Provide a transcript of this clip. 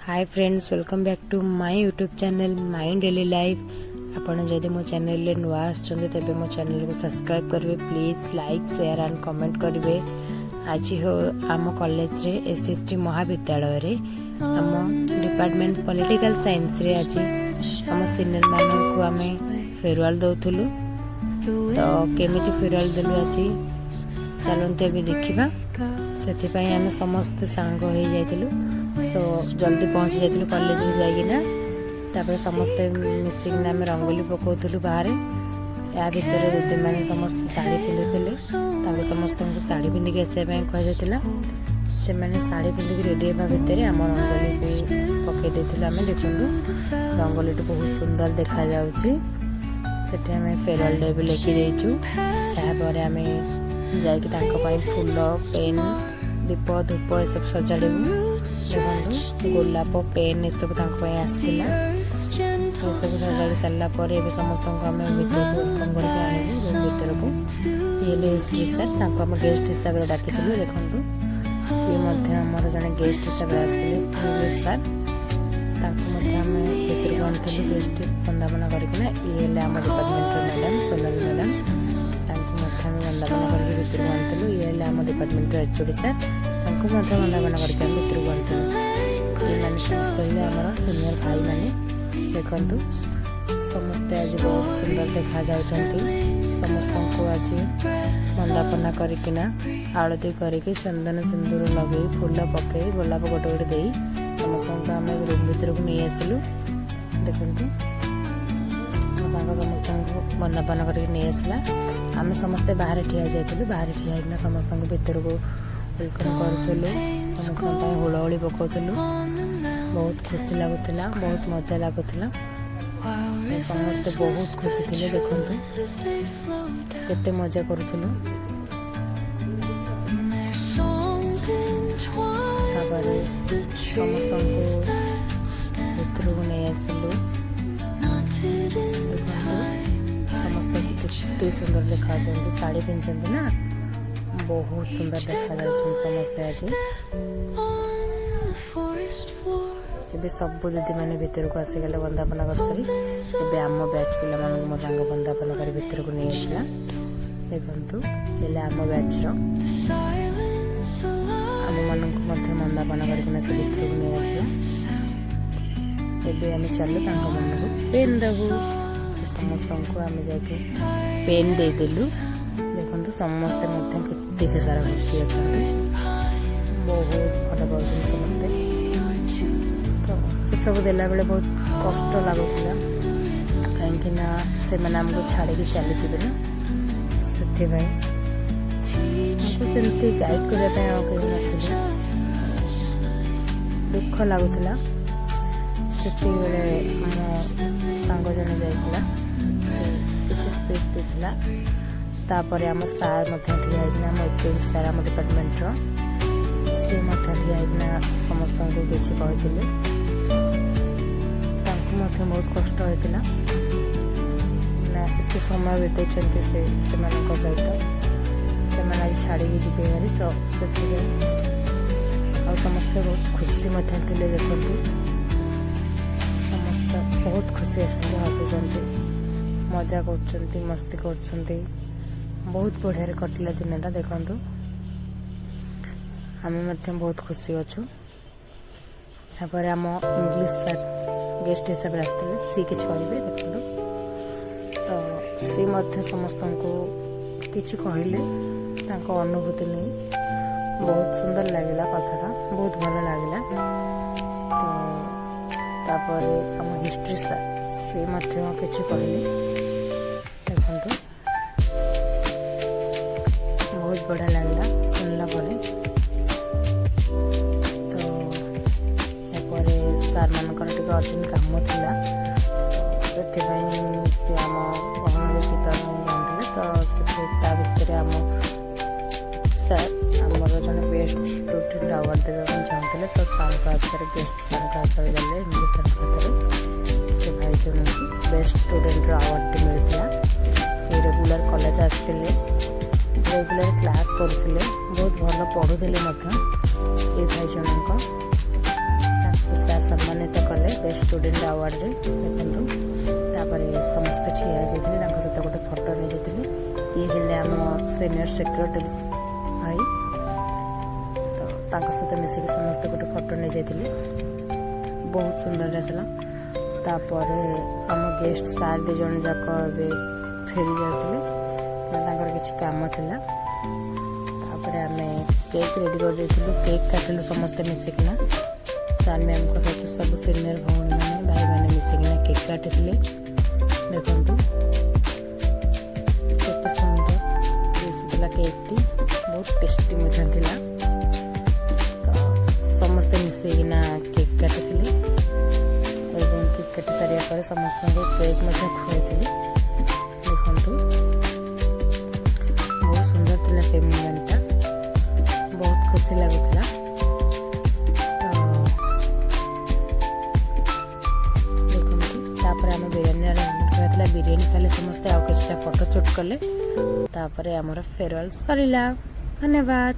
Hi friends, welcome back to my YouTube channel my daily life. आपण जदि मो channel रे नुआ आछन तेबे मो चैनल को सब्सक्राइब करबे, please like share and comment करबे। आज हो आम कॉलेज रे एसएसटी महाविद्यालय रे आम डिपार्टमेंट पॉलिटिकल साइंस रे आज आम सीनियर मानन को आमे फेयरवेल दउथुलु। तो केमिति फेयरवेल देलु आज चलते भी देखा। से आम समस्त सांग हो जाइलु, तो जल्दी पहुँची जाइलु कॉलेज में जाइना। तापर समस्ते मिसिंग आम रंगोली पकाउलु बाहर। या भितर दीदी मैंने समस्त शाढ़ी पिंधुले, समस्त को शाढ़ी पिंधिक आसापी कहला। से मैंने शाढ़ी पिंधिक रेडी होगा भितर आम रंगोली पकई देलु। आम देखु रंगोली बहुत सुंदर देखा जाउची। सेठी आम फेयरवेल डे भी लिखिदेचु। यापर आम जाकि फूल पेन दीप धूप ये सब सजाड़ू। देखो गोलाप पेन ये सब आसला। ये सब सजाड़ी सारापर समस्त आम भर वेलकम कर भर को। ये हिस्ट्री सर आम गेस्ट हिसाब से डाक। देखो ये आमर जड़े गेस्ट हिसाब से आसते सर, आम भर को आनी गेस्ट वंदापना करना। ये आम डिपार्टमेंट मैडम सोनाली मैडम, वंदापना करके भर को आनी। ये आम डिपार्टमेंट एचओडी सर, वंदापना करके भर को आनी। ये मैंने समस्त आम सीनियर भाई मैंने देखु समस्ते आज बहुत सुंदर देखा जाउछंती। समस्त को आज वंदापना करकिना आरती करके चंदन सिंदूर लगे फूल पकई गोलाप गोटे गोटे दे समस्त आम रूम भर को नहीं आसलु। देखु सांग समस्त को वंदापना करके नहीं आसला। आम समस्ते बाहर ठिया जाइलु। बाहर ठिया होना समस्त को भर को वेलकम करूँ। समस्त हुलहुली पकाउलु। बहुत खुशी लगुला, बहुत मजा लगुला। समस्ते बहुत खुशी थे। देखु केते मजा करूँ। समस्त भर को नहीं आसलु। समस्त केते सुंदर देखा साड़ी पिंधि ना, बहुत सुंदर देखा समस्ते आज। ए सब दीदी मैंने भीतर को आसीगले वंदापना कर सारी। ए आम बैच पिला मानक मो सांग वंदापना कर भीतर को नहीं आसला। देखु ये आम बैच आम मानक वंदापना करके से भीतर को नहीं आसला। एबे आम चलु मन को पेन देबू। समस्त को आम जाके पेन दे देलु। देखु समस्ते केते सारा खुशी अच्छा, बहुत भल पाँच समस्ते। तो सब देला बेले बहुत कष्ट लगुला, कहीं से आमको छाड़ी चली ना, से गाइड करने दुख लगुला। से सांग जन जाइला किसी स्पीच देला। तापर आम सार ठिया आम एचओडी सार आम डिपार्टमेंट सी ठिया समस्त को किसी कहते। बहुत कष्ट होता एत समय बिताई से सहित से आज छाड़ी जी भारी। तो से समस्त बहुत खुशी थे। देखो समस्त बहुत खुशी हसुँच मजा कर मस्ती कर बहुत बढ़िया कटिला दिनटा। देखु आम बहुत खुशी अच्छु। यापर आम इंग्लिश सर गेस्ट हिसाब से आसते सी किसी कहे। देखो तो सी समस्त को किसी कहले अनुभूति नहीं, बहुत सुंदर लगला कथाटा, बहुत भल लगला। तो आम हिस्ट्री सर सी किसी कहले। देखो बहुत बढ़िया लगला सुनला पर। सार मानकर अर्जेंट काम था, से आम गहन जीत जाते। तो भितर आम सर आमर जन बेस्ट स्टूडेंट अवार्ड देवा चाहते। तो सार हाथ गेस्ट सार हाथ देले इंग्लिश सर हाथ से भाई जन को बेस्ट स्टूडेंट अवार्ड मिलता। से रेगुलर कॉलेज आसते, रेगुलर क्लास करते, बहुत भल पढ़ुले। ये भाई जन को सार सब स्टूडेंट अवार्ड रे देखंतु तापरे समस्त छिया जेथिले तांको सहित गोटे फोटो नै जेथिले ये हेले हम सीनियर सेक्रेटरी भाई तो तांको सहित मिसिक समस्त गोटे फोटो नै जेथिले बहुत सुंदर आसला तापरे हम गेस्ट सार दे जण जाक बे फेरी जाथिले तांकर किछ काम थिला तापरे हमें केक रेडी कर देथिलु केक काटिलु समस्त मिसिकना सार मैम को सहित सब सीनियर भौणी मैंने भाई मैंने मिसिकना केक काटिले देखंतु केते सुंदर दिसला केक टी बहुत टेस्टी मजा थिला तो समस्त मिसिकना केक काटिले एवं केक काटि सारिया पर समस्त को केक मजा खुआइथिले देखंतु बहुत सुंदर थिला से मोमेंटटा बहुत खुशी लागुथिला बिरियानी खाली समस्ते आउ किछटा फोटो शूट कले तापरे हमर फेयरवेल सरिला धन्यवाद।